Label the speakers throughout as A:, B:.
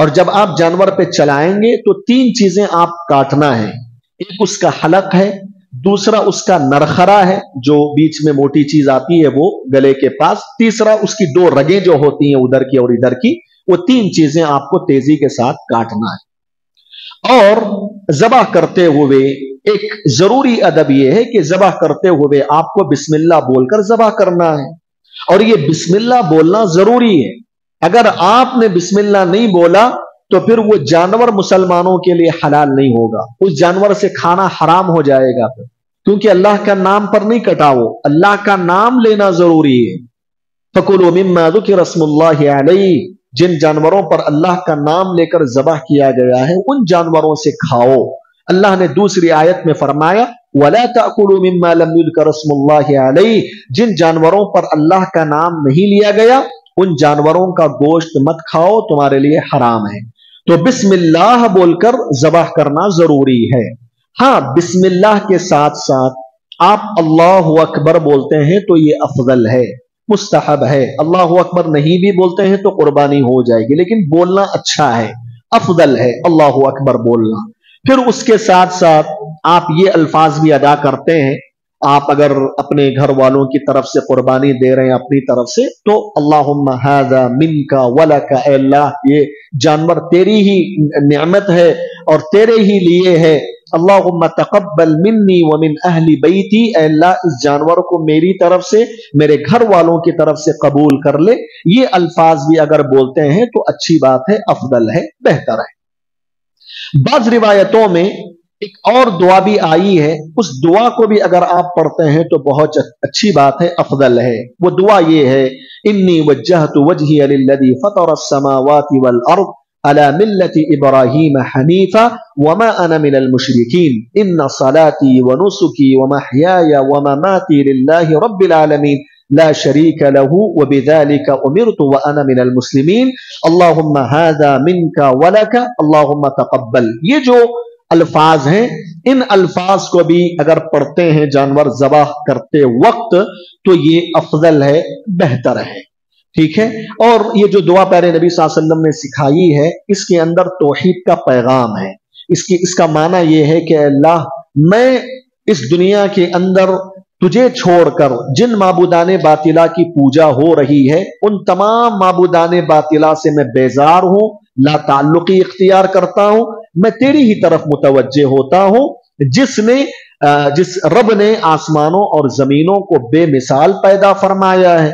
A: اور جب آپ جانور پہ چلائیں گے تو 3 چیزیں آپ کاٹنا ہے. ایک اس کا حلق ہے، دوسرا اس کا نرخرا ہے جو بیچ میں موٹی چیز آتی ہے وہ گلے کے پاس، تیسرا اس کی 2 رگیں جو ہوتی ہیں ادھر کی اور ادھر کی، وہ 3 چیزیں آپ کو تیزی کے ساتھ کاٹنا ہے. اور ذبح کرتے ہوئے ایک ضروری ادب یہ ہے کہ ذبح کرتے ہوئے آپ کو بسم اللہ بول کر ذبح کرنا ہے. اور یہ بسم اللہ بولنا ضروری ہے. اگر آپ نے بسم اللہ نہیں بولا تو پھر وہ جانور مسلمانوں کے لیے حلال نہیں ہوگا، اس جانور سے کھانا حرام ہو جائے گا، کیونکہ اللہ کا نام پر نہیں کٹا، وہ اللہ کا نام لینا ضروری ہے. فَكُلُوا مِمَّا ذُكِرَ اسْمُ اللَّهِ عَلَيْهِ، جن جانوروں پر اللہ کا نام لے کر ذبح کیا گیا ہے ان جانوروں سے کھاؤ. اللہ نے دوسری آیت میں فرمایا وَلَا تَأْكُلُوا مِمَّا لَمْ يُذْكَرَ اسْمُ اللَّهِ عَلَيْهِ، جن جانوروں پر اللہ کا نام نہیں لیا گیا ان جانوروں کا گوشت مت کھاؤ، تمہارے لیے حرام ہے. تو بسم اللہ بول کر ذبح کرنا ضروری ہے. ہاں، بسم اللہ کے ساتھ ساتھ آپ اللہ اکبر بولتے ہیں تو یہ افضل ہے، مستحب ہے. اللہ اکبر نہیں بھی بولتے ہیں تو قربانی ہو جائے گی، لیکن بولنا اچھا ہے، افضل ہے اللہ اکبر بولنا. پھر اس کے ساتھ ساتھ آپ یہ الفاظ بھی ادا کرتے ہیں. آپ اگر اپنے گھر والوں کی طرف سے قربانی دے رہے ہیں اپنی طرف سے تو اللہم ھذا منک ولک، اے اللہ یہ جانور تیری ہی نعمت ہے اور تیرے ہی لیے ہے. اللہم تقبل منی ومن اہل بیتی، اے اللہ اس جانور کو میری طرف سے میرے گھر والوں کی طرف سے قبول کر لے. یہ الفاظ بھی اگر بولتے ہیں تو اچھی بات ہے، افضل ہے، بہتر ہے. بعض روایتوں میں ایک اور دعا بھی آئی ہے، اس دعا کو بھی اگر آپ پڑھتے ہیں تو بہت اچھی بات ہے، افضل ہے. وہ دعا یہ ہے انی وجہت وجہی للذی فطر السماوات والارض علی ملت ابراہیم حنیفا وما انا من المشرکین ان صلاتی ونسکی ومحیای ومماتی للہ رب العالمین لا شریک له وبذلك امرت وانا من المسلمین اللہم ھذا منک ولک اللہم تقبل. یہ جو الفاظ ہیں ان الفاظ کو بھی اگر پڑھتے ہیں جانور ذبح کرتے وقت تو یہ افضل ہے، بہتر ہے. ٹھیک ہے. اور یہ جو دعا پیارے نبی صلی اللہ علیہ وسلم نے سکھائی ہے اس کے اندر توحید کا پیغام ہے. اس کا معنی یہ ہے کہ اللہ میں اس دنیا کے اندر تجھے چھوڑ کر جن معبودان باطلہ کی پوجا ہو رہی ہے ان تمام معبودان باطلہ سے میں بیزار ہوں، لا تعلقی اختیار کرتا ہوں، میں تیری ہی طرف متوجہ ہوتا ہوں جس رب نے آسمانوں اور زمینوں کو بے مثال پیدا فرمایا ہے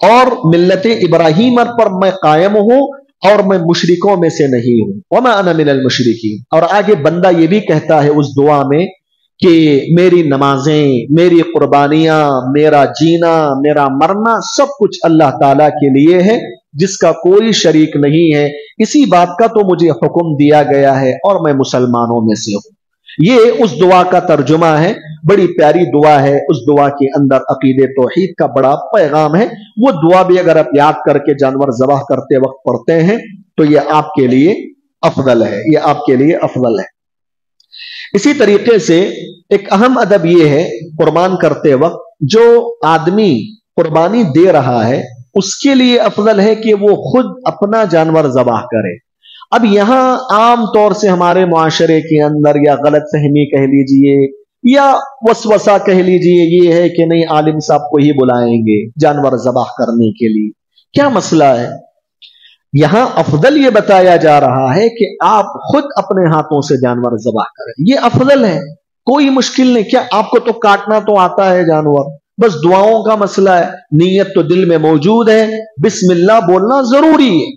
A: اور ملت ابراہیم پر میں قائم ہوں اور میں مشرکوں میں سے نہیں ہوں. وما انا من المشرکین. اور آگے بندہ یہ بھی کہتا ہے اس دعا میں کہ میری نمازیں، میری قربانیاں، میرا جینا، میرا مرنا سب کچھ اللہ تعالیٰ کے لیے ہے جس کا کوئی شریک نہیں ہے. اسی بات کا تو مجھے حکم دیا گیا ہے اور میں مسلمانوں میں سے ہوں. یہ اس دعا کا ترجمہ ہے. بڑی پیاری دعا ہے. اس دعا کے اندر عقید توحید کا بڑا پیغام ہے. وہ دعا بھی اگر آپ یاد کر کے جانور ذبح کرتے وقت پڑھتے ہیں تو یہ آپ کے لیے افضل ہے، یہ آپ کے لیے افضل ہے. اسی طریقے سے ایک اہم ادب یہ ہے قربان کرتے وقت جو آدمی قربانی دے رہا ہے اس کے لیے افضل ہے کہ وہ خود اپنا جانور ذبح کرے. اب یہاں عام طور سے ہمارے معاشرے کے اندر یا غلط فہمی کہہ لیجئے یا وسوسہ کہہ لیجئے یہ ہے کہ نہیں عالم صاحب کو ہی بلائیں گے جانور ذبح کرنے کے لیے. کیا مسئلہ ہے؟ یہاں افضل یہ بتایا جا رہا ہے کہ آپ خود اپنے ہاتھوں سے جانور ذبح کریں، یہ افضل ہے، کوئی مشکل نہیں. کیا آپ کو تو کاٹنا تو آتا ہے جانور، بس دعاؤں کا مسئلہ ہے، نیت تو دل میں موجود ہے، بسم اللہ بولنا ضروری ہے.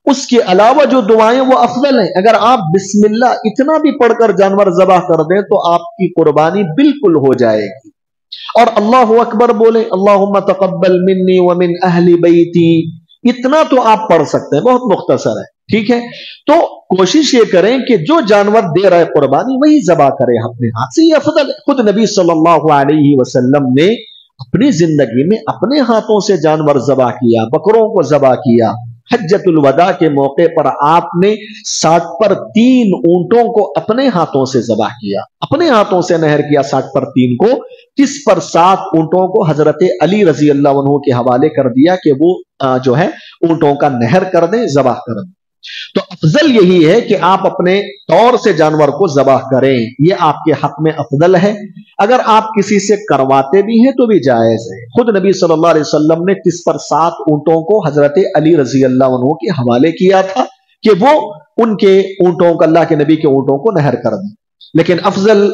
A: اس کے علاوہ جو دعائیں وہ افضل ہیں. اگر آپ بسم اللہ اتنا بھی پڑھ کر جانور ذبح کر دیں تو آپ کی قربانی بالکل ہو جائے گی. اور اللہ اکبر بولیں اللہم تقبل منی ومن اہل بیتی، اتنا تو آپ پڑھ سکتے ہیں، بہت مختصر ہے. ٹھیک ہے. تو کوشش یہ کریں کہ جو جانور دے رہے قربانی وہی ذبح کرے اپنے ہاتھ سے، یہ افضل ہے. خود نبی صلی اللہ علیہ وسلم نے اپنی زندگی میں اپنے ہاتھوں سے جانور ذبح کیا، بکروں کو ذبح کیا. حجۃ الوداع کے موقع پر آپ نے 60 پر 3 اونٹوں کو اپنے ہاتھوں سے ذبح کیا، اپنے ہاتھوں سے نہر کیا 60 پر 3 کو. جس پر 7 اونٹوں کو حضرت علی رضی اللہ عنہ کے حوالے کر دیا کہ وہ جو ہے اونٹوں کا نہر کر دیں، ذبح کر دیں. تو افضل یہی ہے کہ آپ اپنے طور سے جانور کو ذبح کریں، یہ آپ کے حق میں افضل ہے۔ اگر آپ کسی سے کرواتے بھی ہیں تو بھی جائز ہے۔ خود نبی صلی اللہ علیہ وسلم نے 30 پر 7 اونٹوں کو حضرت علی رضی اللہ عنہ کے حوالے کیا تھا کہ وہ ان کے اونٹوں کو، اللہ کے نبی کے اونٹوں کو نہر کر دیں۔ لیکن افضل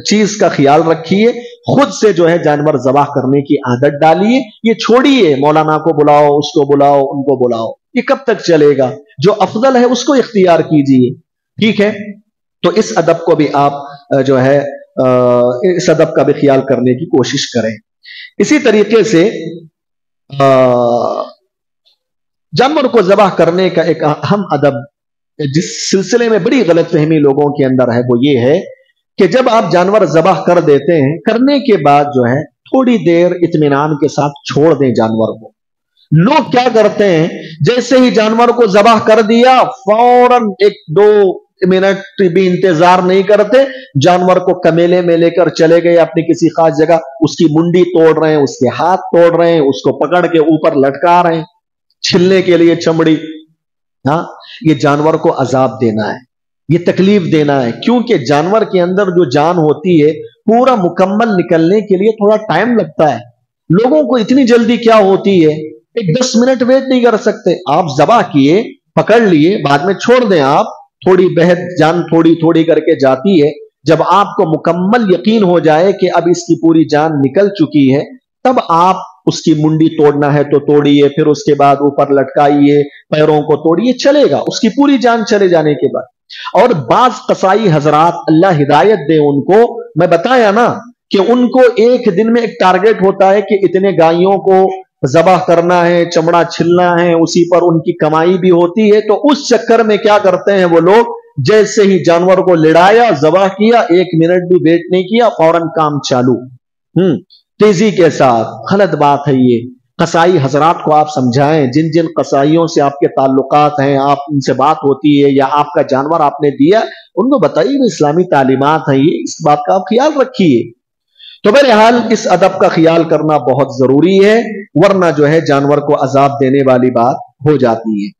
A: چیز کا خیال رکھیے، خود سے جو ہے جانور ذبح کرنے کی عادت ڈالیے، یہ چھوڑیے مولانا کو بلاؤ، اس کو بلاؤ، ان کو بلاؤ، یہ کب تک چلے گا؟ جو افضل ہے اس کو اختیار کیجیے، ٹھیک ہے؟ تو اس ادب کو بھی آپ جو ہے اس ادب کا بھی خیال کرنے کی کوشش کریں۔ اسی طریقے سے جانور کو ذبح کرنے کا ایک اہم ادب جس سلسلے میں بڑی غلط فہمی لوگوں کے اندر ہے وہ یہ ہے کہ جب آپ جانور ذبح کر دیتے ہیں، کرنے کے بعد جو ہے تھوڑی دیر اطمینان کے ساتھ چھوڑ دیں جانور کو۔ لوگ کیا کرتے ہیں، جیسے ہی جانور کو ذبح کر دیا فوراً 1-2 منٹ بھی انتظار نہیں کرتے، جانور کو کمیلے میں لے کر چلے گئے اپنی کسی خاص جگہ، اس کی منڈی توڑ رہے ہیں، اس کے ہاتھ توڑ رہے ہیں، اس کو پکڑ کے اوپر لٹکا رہے ہیں چھلنے کے لیے چمڑی۔ ہاں، یہ جانور کو عذاب دینا ہے، یہ تکلیف دینا ہے، کیونکہ جانور کے اندر جو جان ہوتی ہے پورا مکمل نکلنے کے لیے تھوڑا ٹائم لگتا ہے۔ لوگوں کو اتنی جلدی کیا ہوتی ہے، 10 منٹ ویٹ نہیں کر سکتے۔ آپ ذبح کیے، پکڑ لیے، بعد میں چھوڑ دیں، آپ تھوڑی بہت جان تھوڑی تھوڑی کر کے جاتی ہے۔ جب آپ کو مکمل یقین ہو جائے کہ اب اس کی پوری جان نکل چکی ہے، تب آپ اس کی منڈی توڑنا ہے تو توڑیے، پھر اس کے بعد اوپر لٹکائیے، پیروں کو توڑیے، چلے گا اس کی پوری جان چلے جانے کے بعد۔ اور بعض قصائی حضرات، اللہ ہدایت دے ان کو، میں بتایا نا کہ ان کو ایک دن میں ایک ٹارگٹ ہوتا ہے کہ اتنے گائیوں کو ذبح کرنا ہے، چمڑا چھلنا ہے، اسی پر ان کی کمائی بھی ہوتی ہے۔ تو اس چکر میں کیا کرتے ہیں وہ لوگ، جیسے ہی جانور کو لڑایا، ذبح کیا، 1 منٹ بھی ویٹ نہیں کیا، فوراً کام چالو، تیزی کے ساتھ۔ غلط بات ہے یہ۔ قصائی حضرات کو آپ سمجھائیں، جن جن قصائیوں سے آپ کے تعلقات ہیں، آپ ان سے بات ہوتی ہے یا آپ کا جانور آپ نے دیا، ان کو بتائیے وہ اسلامی تعلیمات ہیں، یہ اس بات کا آپ خیال رکھیے۔ تو بہرحال اس ادب کا خیال کرنا بہت ضروری ہے، ورنہ جو ہے جانور کو عذاب دینے والی بات ہو جاتی ہے۔